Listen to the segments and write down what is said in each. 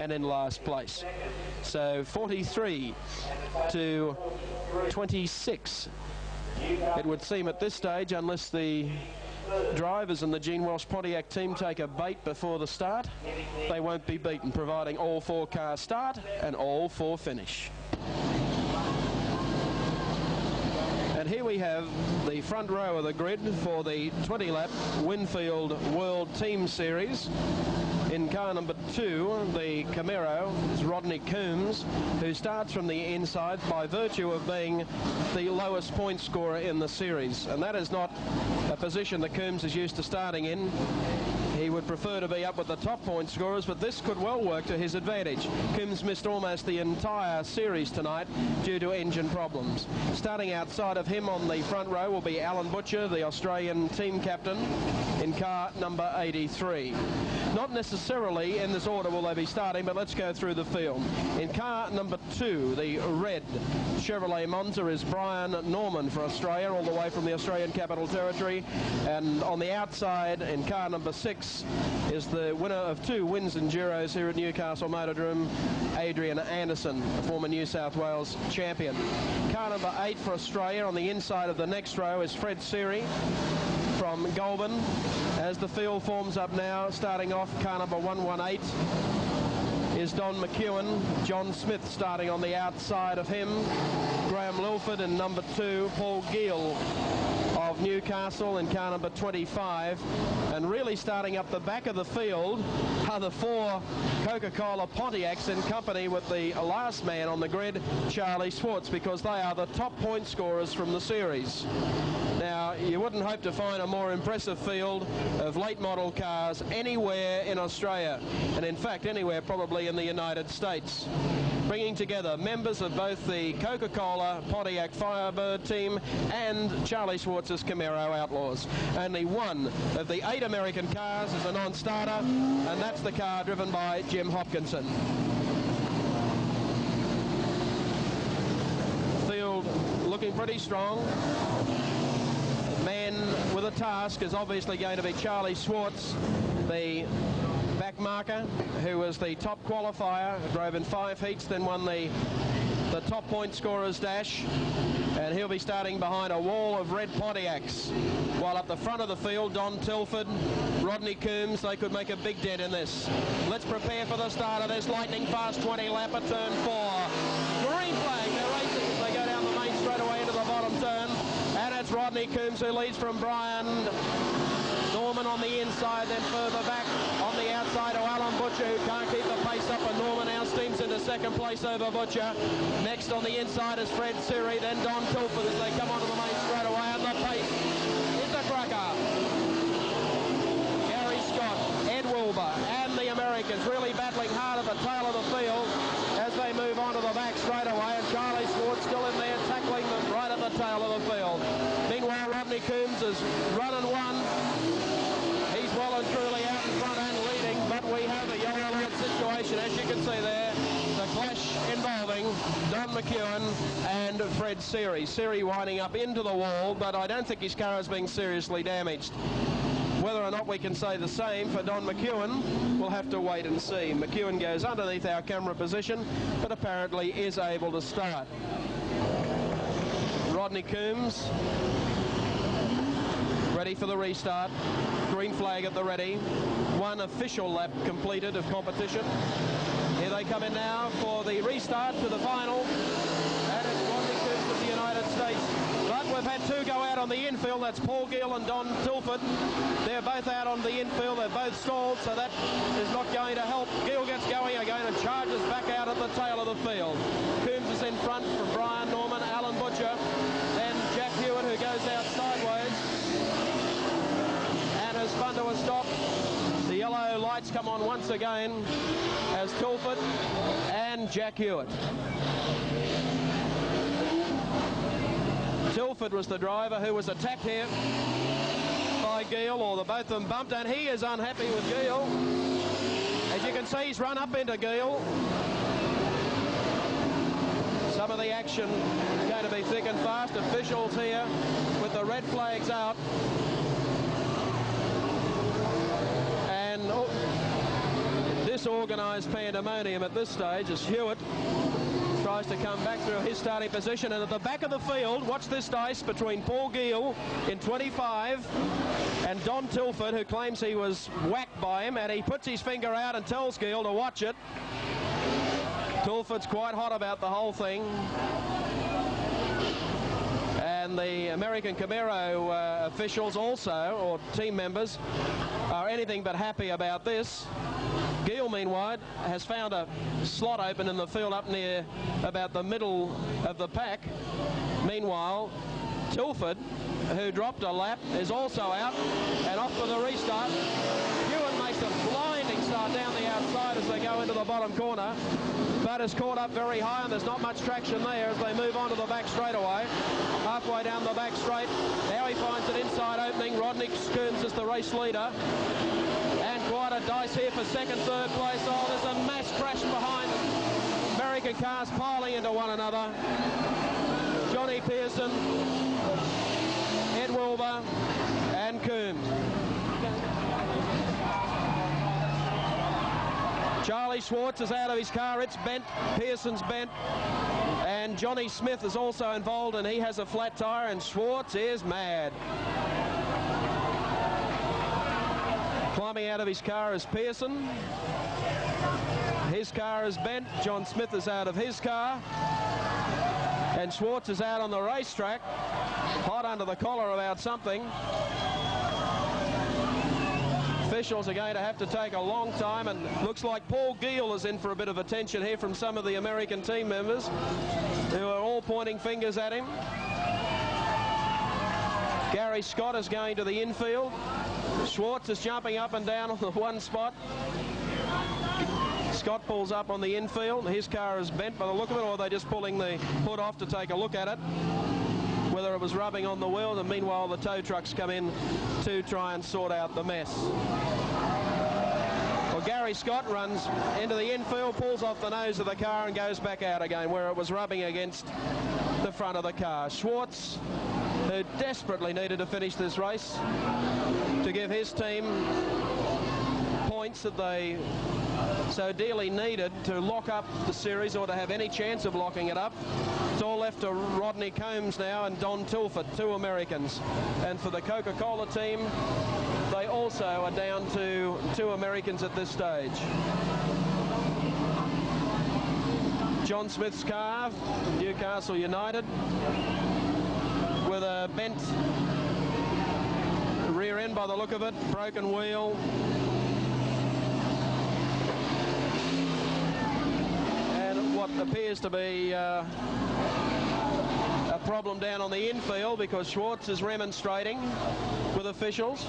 and in last place. So 43 to 26, it would seem at this stage, unless the drivers in the Gene Walsh Pontiac team take a bait before the start. They won't be beaten, providing all 4 cars start and all 4 finish. And here we have the front row of the grid for the 20-lap Winfield World Team Series. In car number 2, the Camaro, is Rodney Coombs, who starts from the inside by virtue of being the lowest point scorer in the series. And that is not a position that Coombs is used to starting in. He would prefer to be up with the top point scorers, but this could well work to his advantage. Coombs missed almost the entire series tonight due to engine problems. Starting outside of him on the front row will be Alan Butcher, the Australian team captain, in car number 83. Not necessarily in this order will they be starting, but let's go through the field. In car number 2, the red Chevrolet Monza, is Brian Norman for Australia, all the way from the Australian Capital Territory. And on the outside, in car number 6, is the winner of 2 wins in Giros here at Newcastle Motordrome, Adrian Anderson, a former New South Wales champion. Car number 8 for Australia, on the inside of the next row, is Fred Seary from Goulburn. As the field forms up now, starting off, car number 118 is Don McEwen. John Smith starting on the outside of him. Graham Lilford in number 2. Paul Gill of Newcastle in car number 25. And really starting up the back of the field are the 4 Coca-Cola Pontiacs in company with the last man on the grid, Charlie Schwartz, because they are the top point scorers from the series. Now, you wouldn't hope to find a more impressive field of late model cars anywhere in Australia, and in fact anywhere probably in the United States. Bringing together members of both the Coca-Cola Pontiac Firebird team and Charlie Schwartz's Camaro Outlaws. Only one of the 8 American cars is a non-starter, and that's the car driven by Jim Hopkinson. Field looking pretty strong. Man with a task is obviously going to be Charlie Schwartz, the back marker, who was the top qualifier, drove in 5 heats, then won the top point scorers dash, and he'll be starting behind a wall of red Pontiacs. While up the front of the field, Don Tilford, Rodney Coombs, they could make a big dent in this. Let's prepare for the start of this lightning fast 20-lap at turn 4. Green flag, they're racing as they go down the main straightaway into the bottom turn. And it's Rodney Coombs who leads from Brian Norman on the inside, then further back on the outside to Alan Butcher, who can't keep the pace up, and Norman now steams into second place over Butcher. Next on the inside is Fred Seary, then Don Tilford as they come onto the main straightaway, and the pace is a cracker. Gary Scott, Ed Wilbur, and the Americans really battling hard at the tail of the field as they move on to the back straightaway, and Charlie Schwartz still in there tackling them right at the tail of the field. Meanwhile, Rodney Coombs has run and won. He's well and truly out in front and leading, but we have a yellow light situation, as you can see there. The clash involving Don McEwen and Fred Seary. Seary winding up into the wall, but I don't think his car is being seriously damaged. Whether or not we can say the same for Don McEwen, we'll have to wait and see. McEwen goes underneath our camera position, but apparently is able to start. Rodney Coombs, ready for the restart. Green flag at the ready. 1 official lap completed of competition. Here they come in now for the restart to the final. And it's Rodney Coombs of the United States. But we've had 2 go out on the infield. That's Paul Gill and Don Tilford. They're both out on the infield. They're both stalled, so that is not going to help. Gill gets going again and charges back out at the tail of the field. Coombs is in front from Brian Norman, Alan Butcher, then Jack Hewitt, who goes out sideways and has spun to a stop. The yellow lights come on once again as Tilford and Jack Hewitt. Tilford was the driver who was attacked here by Gill, or the both of them bumped, and he is unhappy with Gill. As you can see, he's run up into Gill. Some of the action is going to be thick and fast. Officials here with the red flags out. And this disorganised pandemonium at this stage as Hewitt tries to come back through his starting position, and at the back of the field, watch this dice between Paul Gill in 25 and Don Tilford, who claims he was whacked by him, and he puts his finger out and tells Gill to watch it. Tilford's quite hot about the whole thing, and the American Camaro officials also, or team members, are anything but happy about this. Gill, meanwhile, has found a slot open in the field up near about the middle of the pack. Meanwhile, Tilford, who dropped a lap, is also out and off for the restart. Hewitt makes a blinding start down the outside as they go into the bottom corner, but is caught up very high, and there's not much traction there as they move on to the back straightaway. Halfway down the back straight, now he finds an inside opening. Rodney Coombs is the race leader. And quite a dice here for second, third place. Oh, there's a mass crash behind. American cars piling into one another. Johnny Pearson, Ed Wilbur, and Coombs. Charlie Schwartz is out of his car. It's bent. Pearson's bent. And Johnny Smith is also involved, and he has a flat tyre, and Schwartz is mad. Climbing out of his car is Pearson. His car is bent. John Smith is out of his car. And Schwartz is out on the racetrack, hot under the collar about something. Officials are going to have to take a long time, and looks like Paul Gill is in for a bit of attention here from some of the American team members, who are all pointing fingers at him. Gary Scott is going to the infield. Schwartz is jumping up and down on the one spot. Scott pulls up on the infield. His car is bent by the look of it, or are they just pulling the hood off to take a look at it, whether it was rubbing on the wheel, and meanwhile the tow trucks come in to try and sort out the mess. Well, Gary Scott runs into the infield, pulls off the nose of the car and goes back out again where it was rubbing against the front of the car. Schwartz, who desperately needed to finish this race to give his team points that they so dearly needed to lock up the series, or to have any chance of locking it up. It's all left to Rodney Combs now and Don Tilford, two Americans. And for the Coca-Cola team, they also are down to two Americans at this stage. John Smith's car, Newcastle United, with a bent rear end by the look of it, broken wheel. What appears to be a problem down on the infield, because Schwartz is remonstrating with officials.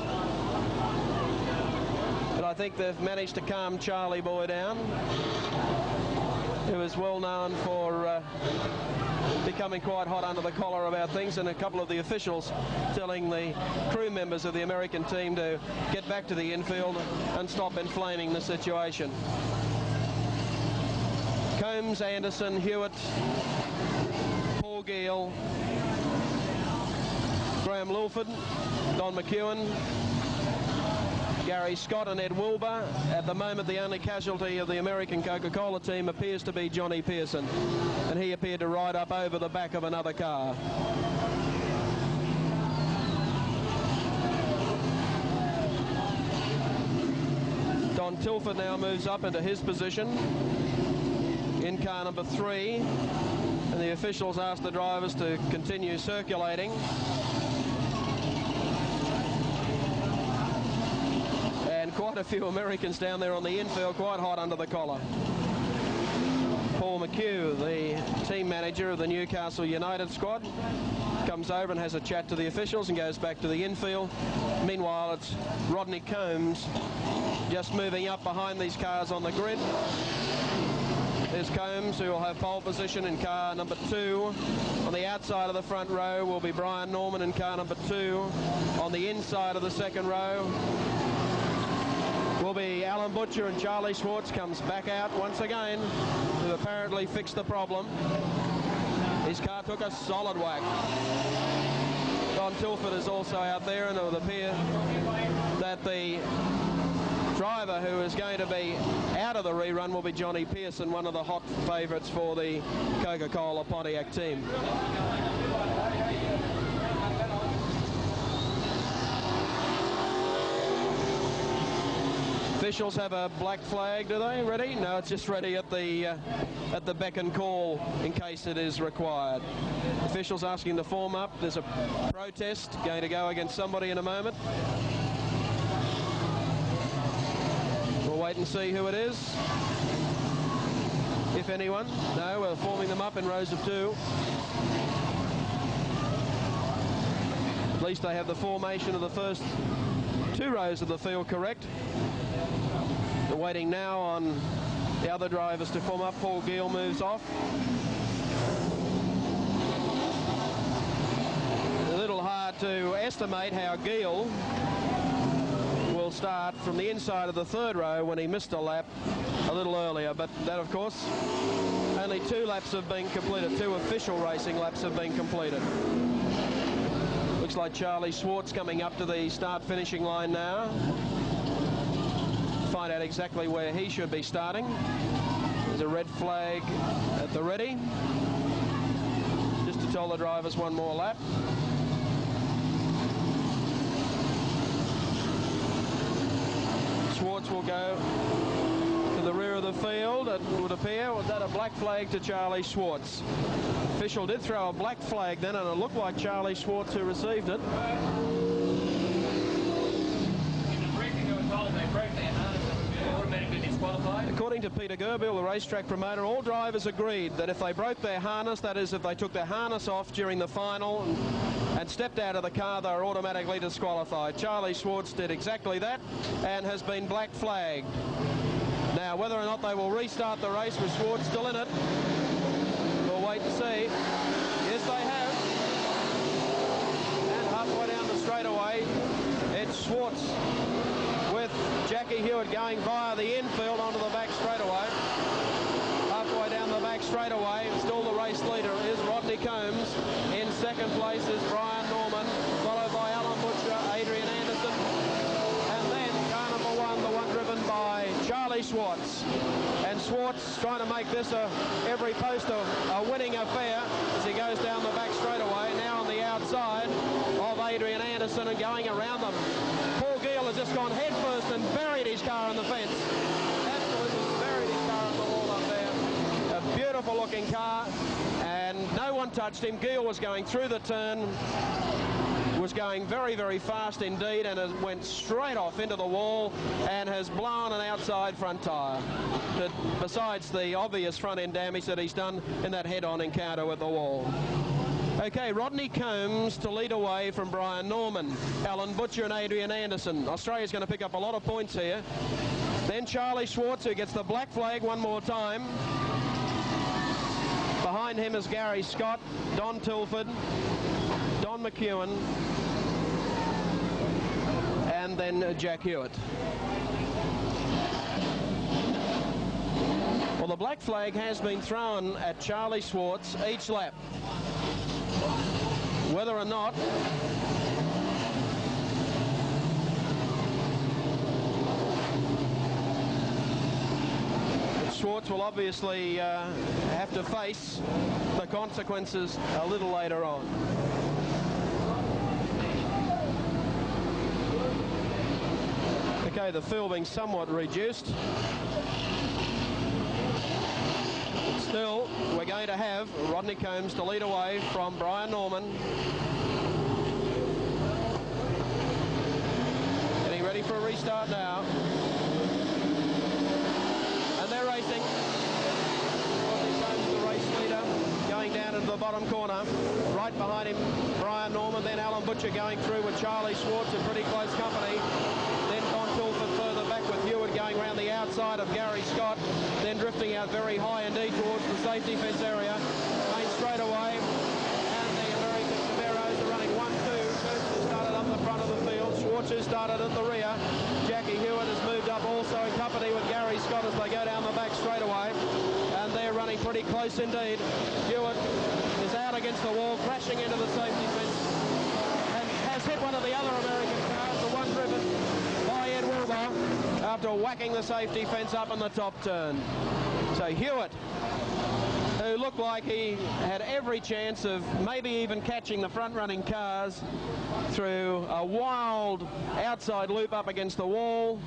But I think they've managed to calm Charlie Boy down, who is well known for becoming quite hot under the collar about things, and a couple of the officials telling the crew members of the American team to get back to the infield and stop inflaming the situation. Combs, Anderson, Hewitt, Paul Gill, Graham Lilford, Don McEwen, Gary Scott and Ed Wilbur. At the moment, the only casualty of the American Coca-Cola team appears to be Johnny Pearson, and he appeared to ride up over the back of another car. Don Tilford now moves up into his position in car number 3, and the officials ask the drivers to continue circulating. And quite a few Americans down there on the infield, quite hot under the collar. Paul McHugh, the team manager of the Newcastle United squad, comes over and has a chat to the officials and goes back to the infield. Meanwhile, it's Rodney Combs just moving up behind these cars on the grid. There's Combs, who will have pole position in car number 2. On the outside of the front row will be Brian Norman in car number 2. On the inside of the second row will be Alan Butcher, and Charlie Schwartz comes back out once again, who apparently fixed the problem. His car took a solid whack. Don Tilford is also out there, and it would appear that the driver who is going to be out of the rerun will be Johnny Pearson, one of the hot favourites for the Coca-Cola Pontiac team. Officials have a black flag, do they? Ready? No, it's just ready at the beck and call in case it is required. Officials asking to form up. There's a protest going to go against somebody in a moment. We'll wait and see who it is. If anyone. No, we're forming them up in rows of two. At least they have the formation of the first two rows of the field correct. They're waiting now on the other drivers to form up. Paul Gill moves off. A little hard to estimate how Gill will start from the inside of the third row when he missed a lap a little earlier, but that, of course, only 2 laps have been completed. 2 official racing laps have been completed. Looks like Charlie Schwartz coming up to the start-finishing line now. Find out exactly where he should be starting. There's a red flag at the ready, just to tell the drivers one more lap. Schwartz will go to the rear of the field, it would appear. Was that a black flag to Charlie Schwartz? Official did throw a black flag then, and it looked like Charlie Schwartz who received it. According to Peter Gerbill, the racetrack promoter, all drivers agreed that if they broke their harness, that is, if they took their harness off during the final and stepped out of the car, they were automatically disqualified. Charlie Schwartz did exactly that and has been black flagged. Now, whether or not they will restart the race with Schwartz still in it, we'll wait and see. Yes, they have. And halfway down the straightaway, it's Schwartz with Jackie Hewitt going via the infield onto the back straightaway. Halfway down the back straightaway, still the race leader is Rodney Combs. In second place is Brian Norman, followed by Alan Butcher, Adrian Anderson, and then car number 1, the one driven by Charlie Schwartz. And Schwartz trying to make this every post a winning affair as he goes down the back straightaway. Now on the outside of Adrian Anderson and going around them. Paul Gill has just gone head first and buried his car in the fence. Absolutely buried his car on the wall up there. A beautiful looking car, and no one touched him. Gill was going through the turn, was going very, very fast indeed, and it went straight off into the wall and has blown an outside front tyre. But besides the obvious front end damage that he's done in that head-on encounter with the wall. Okay, Rodney Combs to lead away from Brian Norman, Alan Butcher and Adrian Anderson. Australia's going to pick up a lot of points here. Then Charlie Schwartz, who gets the black flag one more time. Behind him is Gary Scott, Don Tilford, Don McEwen, and then Jack Hewitt. Well, the black flag has been thrown at Charlie Schwartz each lap. Whether or not Schwartz will obviously have to face the consequences a little later on. Okay, the field being somewhat reduced. Still, we're going to have Rodney Combs to lead away from Brian Norman. Getting ready for a restart now. And they're racing. Rodney Combs, the race leader, going down into the bottom corner. Right behind him, Brian Norman, then Alan Butcher going through with Charlie Schwartz in pretty close company. Then Don Tilford further back with Hewitt going around the outside of Gary Scott, then drifting out very high indeed towards the safety fence area. Main straight away, and the American Camaros are running 1-2. Combs started up the front of the field. Schwartz who started at the rear. Jackie Hewitt has moved up also in company with Gary Scott as they go down the back straight away. And they're running pretty close indeed. Hewitt is out against the wall, crashing into the safety fence, and has hit one of the other American cars, the one driven by Ed Wilbur. after whacking the safety fence up in the top turn. So Hewitt, who looked like he had every chance of maybe even catching the front-running cars through a wild outside loop up against the wall,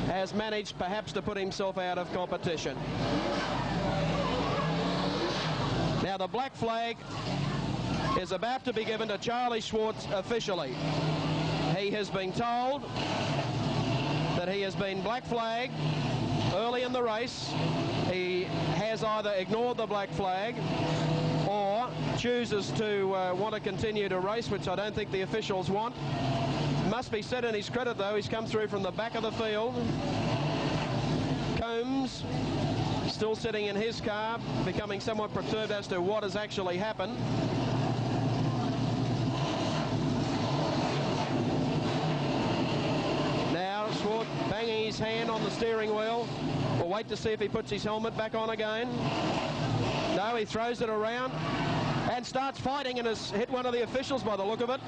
has managed perhaps to put himself out of competition. Now the black flag is about to be given to Charlie Schwartz officially. He has been told that he has been black flagged early in the race. He has either ignored the black flag or chooses to want to continue to race, which I don't think the officials want. Must be said in his credit, though, he's come through from the back of the field. Combs still sitting in his car, becoming somewhat perturbed as to what has actually happened. Now Schwartz banging his hand on the steering wheel. We'll wait to see if he puts his helmet back on again. No, he throws it around and starts fighting and has hit one of the officials by the look of it.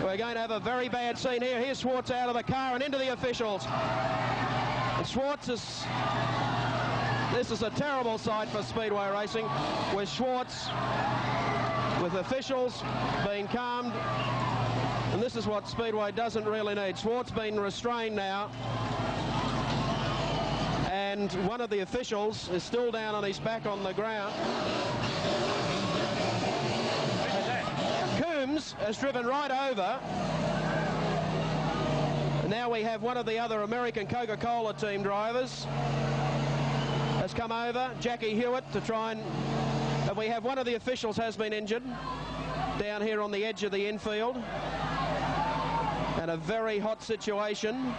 We're going to have a very bad scene here. Here's Schwartz out of the car and into the officials. And Schwartz is... This is a terrible sight for speedway racing, with Schwartz, with officials being calmed. And this is what speedway doesn't really need. Schwartz being restrained now. And one of the officials is still down on his back on the ground. Coombs has driven right over. Now we have one of the other American Coca-Cola team drivers has come over, Jackie Hewitt, to try and we have one of the officials has been injured down here on the edge of the infield. And a very hot situation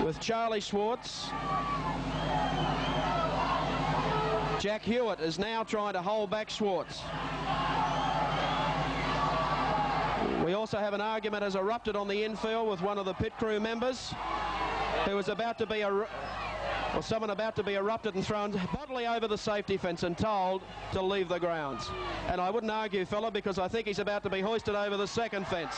with Charlie Schwartz. Jack Hewitt is now trying to hold back Schwartz. We also have an argument has erupted on the infield with one of the pit crew members who was about to be someone about to be erupted and thrown bodily over the safety fence and told to leave the grounds. And I wouldn't argue, fella, because I think he's about to be hoisted over the second fence.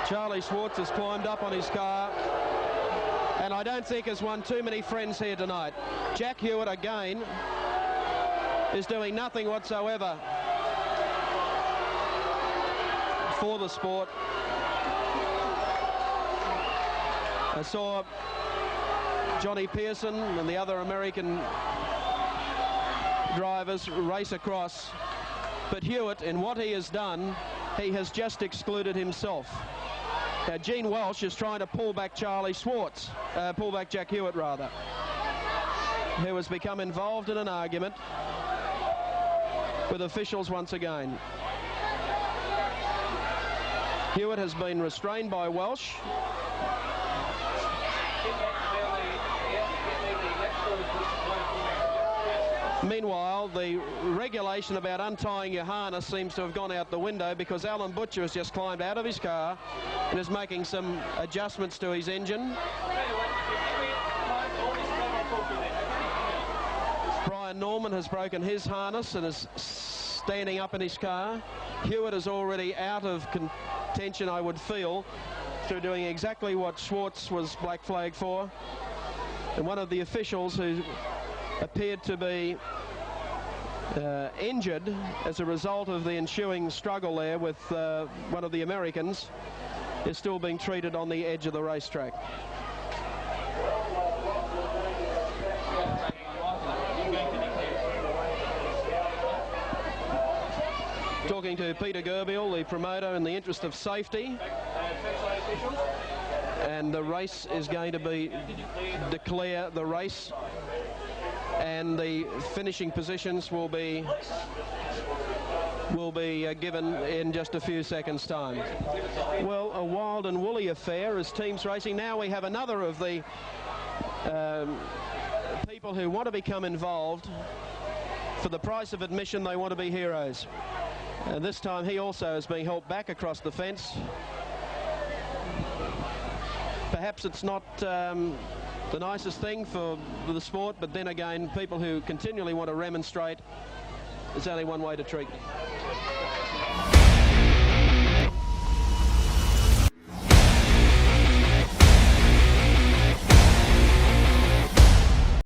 Charlie Schwartz has climbed up on his car, and I don't think has won too many friends here tonight. Jack Hewitt, again, is doing nothing whatsoever for the sport. I saw Johnny Pearson and the other American drivers race across, but Hewitt, in what he has done, he has just excluded himself. Now Gene Welsh is trying to pull back Charlie Schwartz, pull back Jack Hewitt rather, who has become involved in an argument with officials once again. Hewitt has been restrained by Welsh. Meanwhile, the regulation about untying your harness seems to have gone out the window, because Alan Butcher has just climbed out of his car and is making some adjustments to his engine. Brian Norman has broken his harness and is standing up in his car. Hewitt is already out of contention, I would feel, through doing exactly what Schwartz was black flagged for. And one of the officials who appeared to be injured as a result of the ensuing struggle there with one of the Americans is still being treated on the edge of the racetrack. Talking to Peter Gerbiel, the promoter, in the interest of safety. And the race is going to be declare the race, and the finishing positions will be given in just a few seconds' time. Well, a wild and woolly affair as teams racing. Now we have another of the people who want to become involved. For the price of admission, they want to be heroes. And this time he also is being helped back across the fence. Perhaps it's not the nicest thing for the sport, but then again, people who continually want to remonstrate, there's only one way to treat them.